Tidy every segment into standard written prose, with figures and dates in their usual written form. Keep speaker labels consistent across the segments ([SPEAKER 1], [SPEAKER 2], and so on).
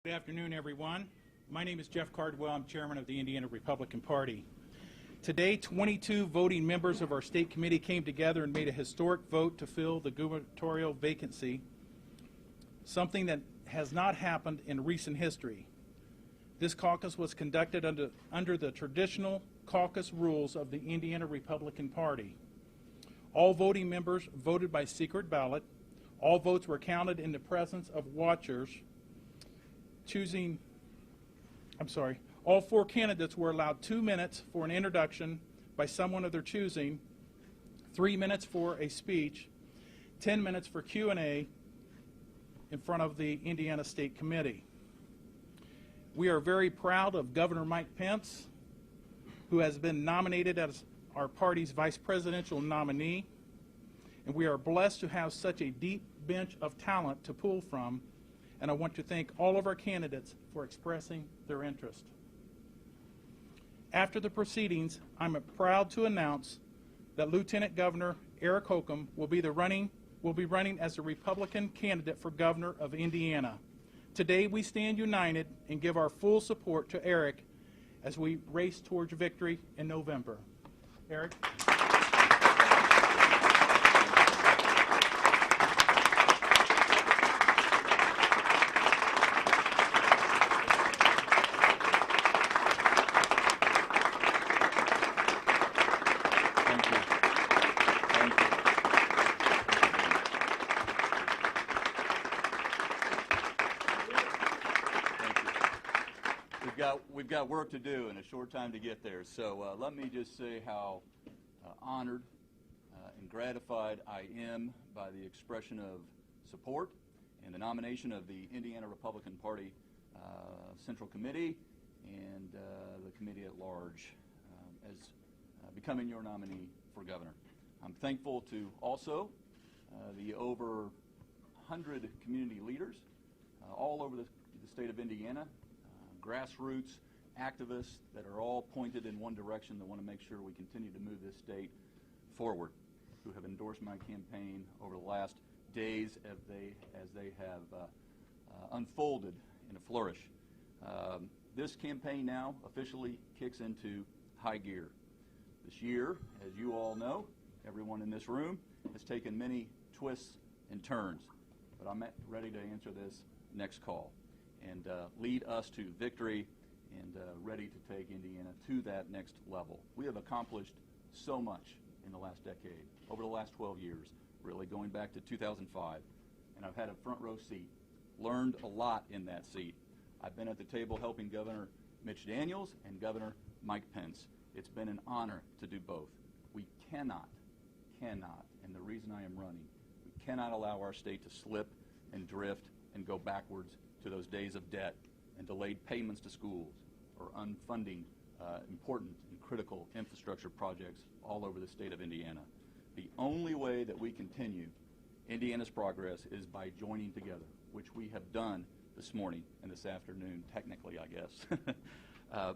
[SPEAKER 1] Good afternoon, everyone. My name is Jeff Cardwell. I'm chairman of the Indiana Republican Party. Today, 22 voting members of our state committee came together and made a historic vote to fill the gubernatorial vacancy, something that has not happened in recent history. This caucus was conducted under the traditional caucus rules of the Indiana Republican Party. All voting members voted by secret ballot. All votes were counted in the presence of watchers. All four candidates were allowed 2 minutes for an introduction by someone of their choosing, 3 minutes for a speech, 10 minutes for Q&A in front of the Indiana State Committee. We are very proud of Governor Mike Pence, who has been nominated as our party's vice presidential nominee, and we are blessed to have such a deep bench of talent to pull from. And I want to thank all of our candidates for expressing their interest. After the proceedings, I'm proud to announce that Lieutenant Governor Eric Holcomb will be running as the Republican candidate for governor of Indiana. Today we stand united and give our full support to Eric as we race towards victory in November. Eric.
[SPEAKER 2] We've got work to do and a short time to get there. So let me just say how honored and gratified I am by the expression of support and the nomination of the Indiana Republican Party Central Committee and the committee at large as becoming your nominee for governor. I'm thankful to also the over 100 community leaders all over the state of Indiana, grassroots activists that are all pointed in one direction that want to make sure we continue to move this state forward, who have endorsed my campaign over the last days as they have unfolded in a flourish. This campaign now officially kicks into high gear. This year, as you all know, everyone in this room has taken many twists and turns, but I'm ready to answer this next call and lead us to victory and ready to take Indiana to that next level. We have accomplished so much in the last decade, over the last 12 years, really going back to 2005, and I've had a front row seat, learned a lot in that seat. I've been at the table helping Governor Mitch Daniels and Governor Mike Pence. It's been an honor to do both. We cannot, and the reason I am running, we cannot allow our state to slip and drift and go backwards to those days of debt and delayed payments to schools or unfunding important and critical infrastructure projects all over the state of Indiana. The only way that we continue Indiana's progress is by joining together, which we have done this morning and this afternoon, technically, I guess.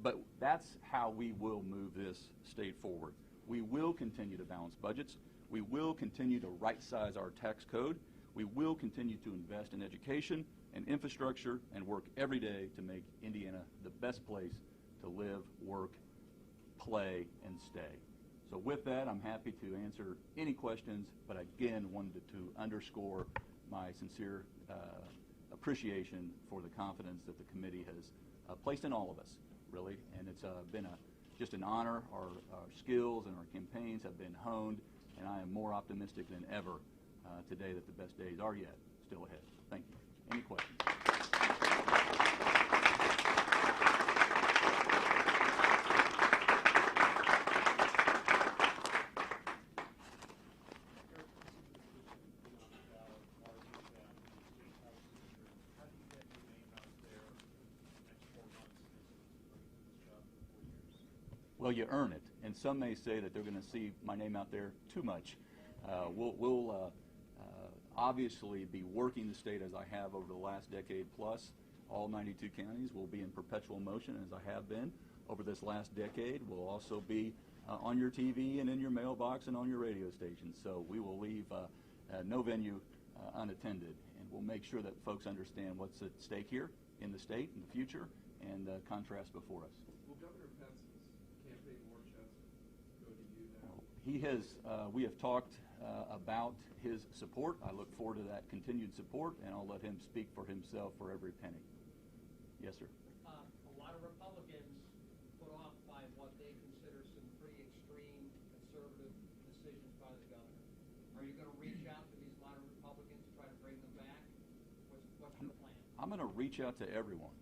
[SPEAKER 2] But that's how we will move this state forward. We will continue to balance budgets. We will continue to right-size our tax code. We will continue to invest in education and infrastructure and work every day to make Indiana the best place to live, work, play, and stay. So with that, I'm happy to answer any questions, but again wanted to underscore my sincere appreciation for the confidence that the committee has placed in all of us, really. And it's been just an honor. Our skills and our campaigns have been honed, and I am more optimistic than ever today that the best days are yet still ahead. Thank you. Any questions? Well, you earn it, and some may say that they're going to see my name out there too much. We'll obviously be working the state as I have over the last decade plus. All 92 counties will be in perpetual motion as I have been over this last decade. We'll also be on your TV and in your mailbox and on your radio station. So we will leave no venue unattended, and we'll make sure that folks understand what's at stake here in the state in the future and the contrast before us.
[SPEAKER 3] Will Governor Pence's campaign war chest go to you now?
[SPEAKER 2] He has, we have talked about his support. I look forward to that continued support, and I'll let him speak for himself for every penny. Yes, sir.
[SPEAKER 4] A lot of Republicans put off by what they consider some pretty extreme conservative decisions by the governor. Are you going to reach out to these moderate Republicans to try to bring them back? What's your plan?
[SPEAKER 2] I'm going to reach out to everyone,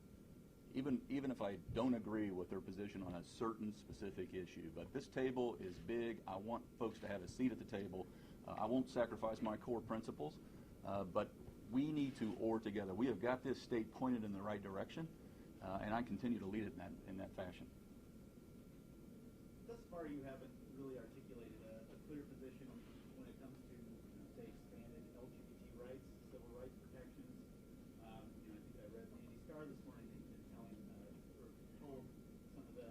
[SPEAKER 2] even if I don't agree with their position on a certain specific issue. But this table is big. I want folks to have a seat at the table. I won't sacrifice my core principles, but we need to oar together. We have got this state pointed in the right direction, and I continue to lead it in that fashion.
[SPEAKER 5] Thus far, you haven't really articulated a clear position when it comes to, say, expanded LGBT rights, civil rights protections. I think I read Andy Starr this morning telling or told some of the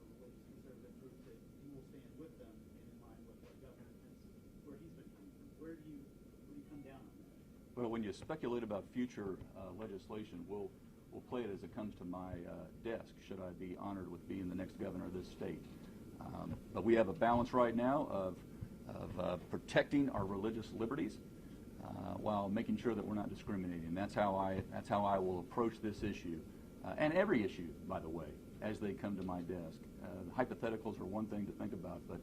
[SPEAKER 5] religious conservative groups that you will stand with them in line with what Governor Pence, where he's been coming from. Where do you come down on that?
[SPEAKER 2] Well, when you speculate about future legislation, we'll play it as it comes to my desk, should I be honored with being the next governor of this state. But we have a balance right now of protecting our religious liberties while making sure that we're not discriminating. That's how I will approach this issue, and every issue, by the way, as they come to my desk. Hypotheticals are one thing to think about, but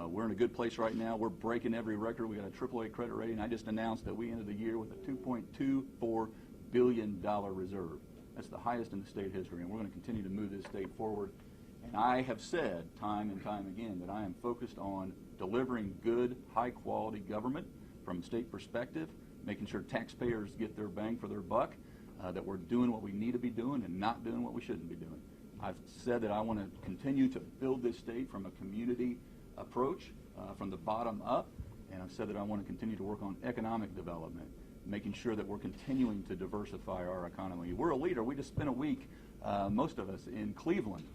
[SPEAKER 2] we're in a good place right now. We're breaking every record. We got a AAA credit rating. I just announced that we ended the year with a $2.24 billion reserve. That's the highest in the state history, and we're going to continue to move this state forward. And I have said time and time again that I am focused on delivering good, high-quality government from a state perspective, making sure taxpayers get their bang for their buck, that we're doing what we need to be doing and not doing what we shouldn't be doing. I've said that I want to continue to build this state from a community approach, from the bottom up, and I've said that I want to continue to work on economic development, making sure that we're continuing to diversify our economy. We're a leader. We just spent a week, most of us, in Cleveland,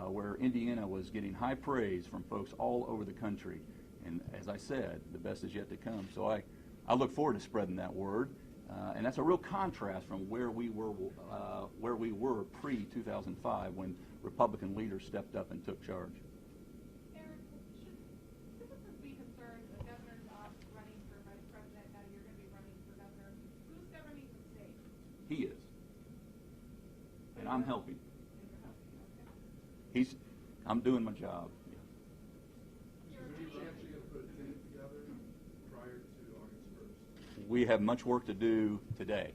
[SPEAKER 2] where Indiana was getting high praise from folks all over the country. And as I said, the best is yet to come. So I look forward to spreading that word. And that's a real contrast from where we were pre-2005 when Republican leaders stepped up and took charge.
[SPEAKER 6] Eric, should citizens be concerned the governor's off running for vice president, now you're going to be running for governor? Who's governing the state?
[SPEAKER 2] He is. And I'm helping.
[SPEAKER 6] Okay.
[SPEAKER 2] I'm doing my job.
[SPEAKER 3] Is there any chance you're going to put a team together prior to August 1st?
[SPEAKER 2] We have much work to do today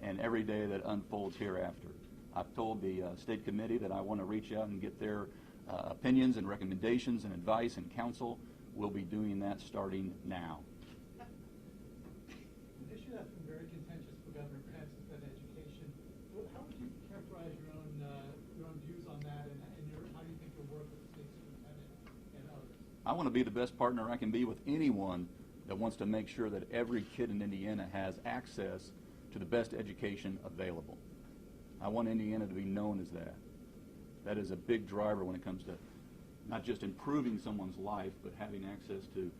[SPEAKER 2] and every day that unfolds hereafter. I've told the state committee that I want to reach out and get their opinions and recommendations and advice and counsel. We'll be doing that starting now.
[SPEAKER 7] An issue that's been very contentious for Governor Pence has been education. How would you characterize your own views on that, and how do you think you'll work with the state superintendent and others?
[SPEAKER 2] I want to be the best partner I can be with anyone that wants to make sure that every kid in Indiana has access to the best education available. I want Indiana to be known as that. That is a big driver when it comes to not just improving someone's life, but having access to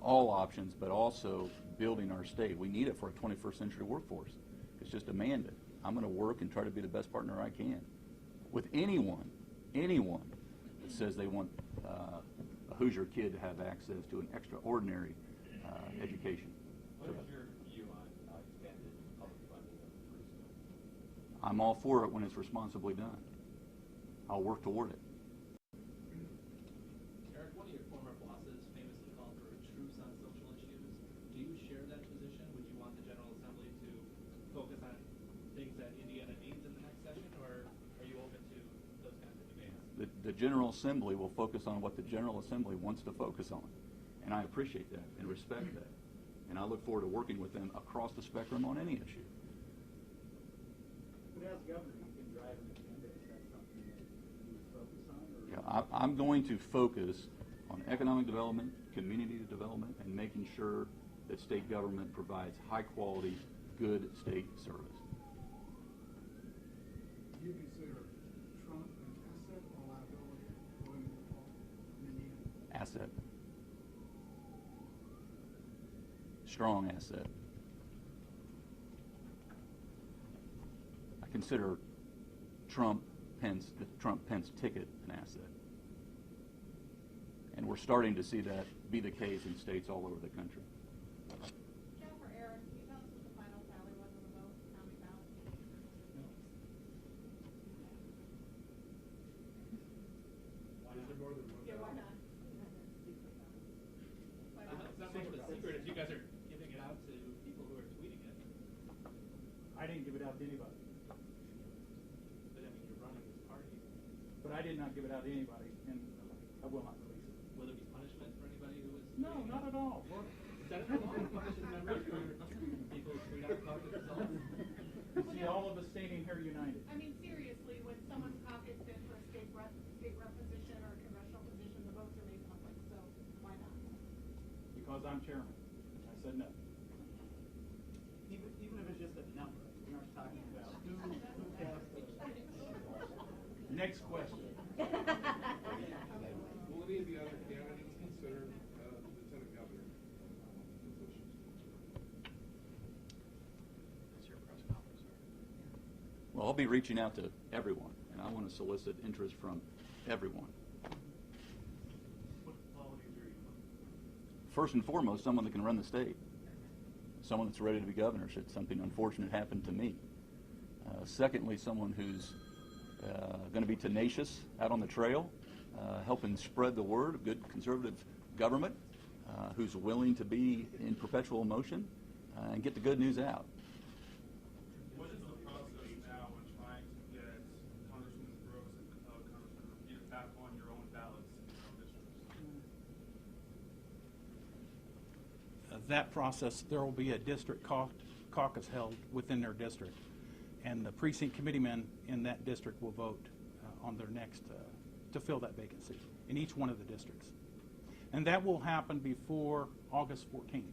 [SPEAKER 2] all options, but also building our state. We need it for a 21st century workforce. It's just demanded. I'm going to work and try to be the best partner I can with anyone that says they want a Hoosier kid to have access to an extraordinary education.
[SPEAKER 8] What is your view on expanded public funding of the free school?
[SPEAKER 2] I'm all for it when it's responsibly done. I'll work toward it.
[SPEAKER 9] Eric, one of your former bosses famously called for a truce on social issues. Do you share that position? Would you want the General Assembly to focus on things that Indiana needs in the next session, or are you open to those kinds of debates?
[SPEAKER 2] The General Assembly will focus on what the General Assembly wants to focus on. And I appreciate that and respect that. And I look forward to working with them across the spectrum on any issue.
[SPEAKER 5] But as governor, you can drive an agenda. Is that something that you would focus on? Or
[SPEAKER 2] Yeah, I'm going to focus on economic development, community development, and making sure that state government provides high-quality, good state service.
[SPEAKER 10] Do you consider Trump an asset or liability going in Indiana?
[SPEAKER 2] Asset. Strong asset. consider the Trump-Pence ticket an asset. And we're starting to see that be the case in states all over the country.
[SPEAKER 6] Joe, for Eric, can you tell us what the final tally was on the vote? How many ballots?
[SPEAKER 3] Is there more than one?
[SPEAKER 6] Yeah, why not?
[SPEAKER 9] It's not much of a secret if you guys are giving it out to people who are tweeting it.
[SPEAKER 5] I didn't give it out to anybody.
[SPEAKER 9] But I mean, you're running this party.
[SPEAKER 5] But I did not give it out to anybody, and I will not release it.
[SPEAKER 9] Will there be punishment for anybody who is?
[SPEAKER 5] No, not at all.
[SPEAKER 9] Instead of punishing members for people who tweet out caucus results?
[SPEAKER 5] See all of us standing here united.
[SPEAKER 6] I mean, seriously, when someone's caucused in for a state rep position or a congressional position, the votes are made public, so why not?
[SPEAKER 5] Because I'm chairman. I said no.
[SPEAKER 11] Even if it's just a number, we aren't talking about who cast the.
[SPEAKER 5] Next question.
[SPEAKER 3] Will any of the other candidates consider lieutenant governor position?
[SPEAKER 2] Well, I'll be reaching out to everyone, and I want to solicit interest from everyone.
[SPEAKER 5] What qualities are you looking
[SPEAKER 2] First and foremost, someone that can run the state. Someone that's ready to be governor should something unfortunate happen to me. Secondly, someone who's going to be tenacious out on the trail, helping spread the word of good conservative government, who's willing to be in perpetual motion and get the good news out.
[SPEAKER 3] What is the process now when trying to get Congresswoman Brooks and Congressman Repeater back on your own ballots in your own districts?
[SPEAKER 1] That process, there will be a district caucus held within their district, and the precinct committeemen in that district will vote on their next to fill that vacancy in each one of the districts. And that will happen before August 14th.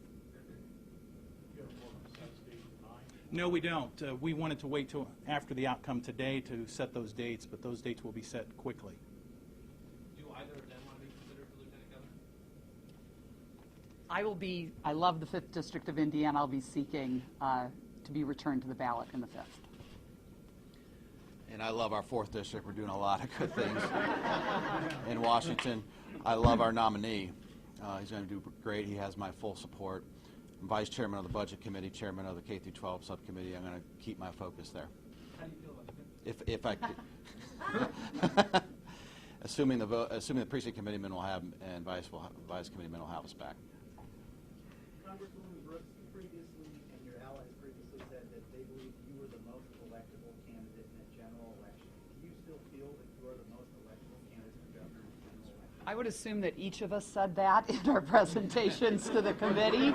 [SPEAKER 1] No, we don't. We wanted to wait till after the outcome today to set those dates, but those dates will be set quickly.
[SPEAKER 9] Do either of them want to be considered for lieutenant governor?
[SPEAKER 12] I love the 5th District of Indiana. I'll be seeking to be returned to the ballot in the 5th.
[SPEAKER 13] And I love our 4th district. We're doing a lot of good things in Washington. I love our nominee. He's going to do great. He has my full support. I'm vice chairman of the budget committee, chairman of the K through 12 subcommittee. I'm going to keep my focus there.
[SPEAKER 9] How do you feel about it?
[SPEAKER 13] If I could, assuming the precinct committeemen will have and vice committeemen will have us back.
[SPEAKER 11] Congresswoman Brooks, you previously and your allies previously said that they believe you were the most electable candidate in a general election. Do you still feel that you are the most electable candidate for governor in a general election?
[SPEAKER 12] I would assume that each of us said that in our presentations to the committee.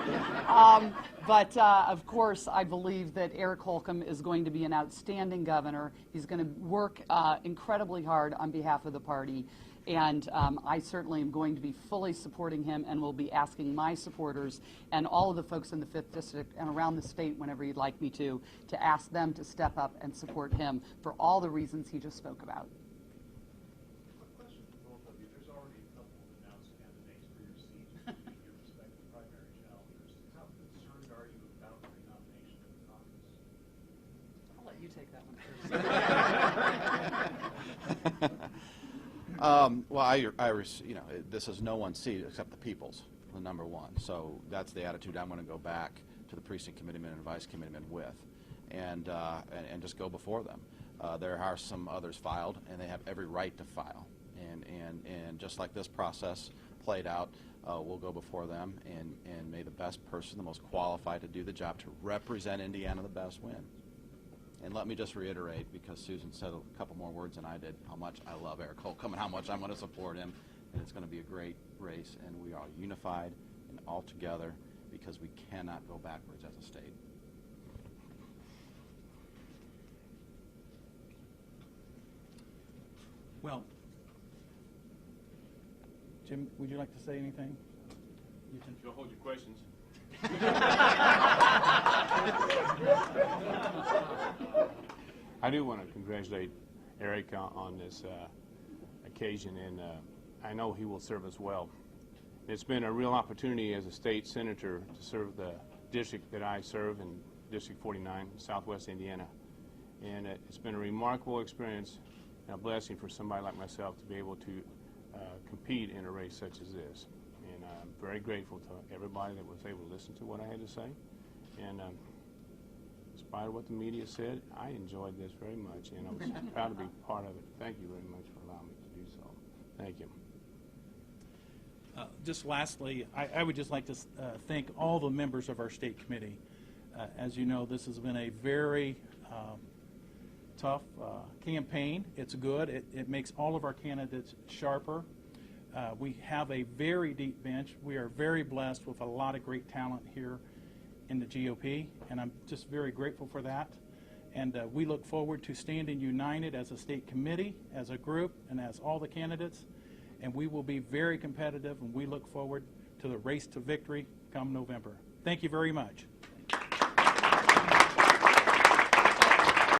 [SPEAKER 12] But of course, I believe that Eric Holcomb is going to be an outstanding governor. He's going to work incredibly hard on behalf of the party. And I certainly am going to be fully supporting him and will be asking my supporters and all of the folks in the 5th District and around the state, whenever you'd like me to ask them to step up and support him for all the reasons he just spoke about.
[SPEAKER 3] Quick question for both of you. There's already a couple of announced candidates for your seats to meet your respective primary challengers. How concerned are you about your nomination in the caucus?
[SPEAKER 12] I'll let you take that one first.
[SPEAKER 13] This is no one's seat except the people's, the number one. So that's the attitude I'm going to go back to the precinct committeemen and vice committeemen with, and just go before them. There are some others filed, and they have every right to file. And just like this process played out, we'll go before them, and may the best person, the most qualified to do the job, to represent Indiana the best win. And let me just reiterate, because Susan said a couple more words than I did, how much I love Eric Holcomb and how much I'm going to support him. And it's going to be a great race, and we are unified and all together because we cannot go backwards as a state.
[SPEAKER 1] Well, Jim, would you like to say anything?
[SPEAKER 3] You'll hold your questions. I do want to congratulate Eric on this occasion, and I know he will serve us well. It's been a real opportunity as a state senator to serve the district that I serve in District 49, Southwest Indiana. And it's been a remarkable experience and a blessing for somebody like myself to be able to compete in a race such as this. And I'm very grateful to everybody that was able to listen to what I had to say. And in spite of what the media said, I enjoyed this very much, and I was proud to be part of it. Thank you very much for allowing me to do so. Thank you.
[SPEAKER 1] Just lastly, I would just like to thank all the members of our state committee. As you know, this has been a very tough campaign. It's good. It makes all of our candidates sharper. We have a very deep bench. We are very blessed with a lot of great talent here in the GOP, and I'm just very grateful for that. And we look forward to standing united as a state committee, as a group, and as all the candidates. And we will be very competitive, and we look forward to the race to victory come November. Thank you very much.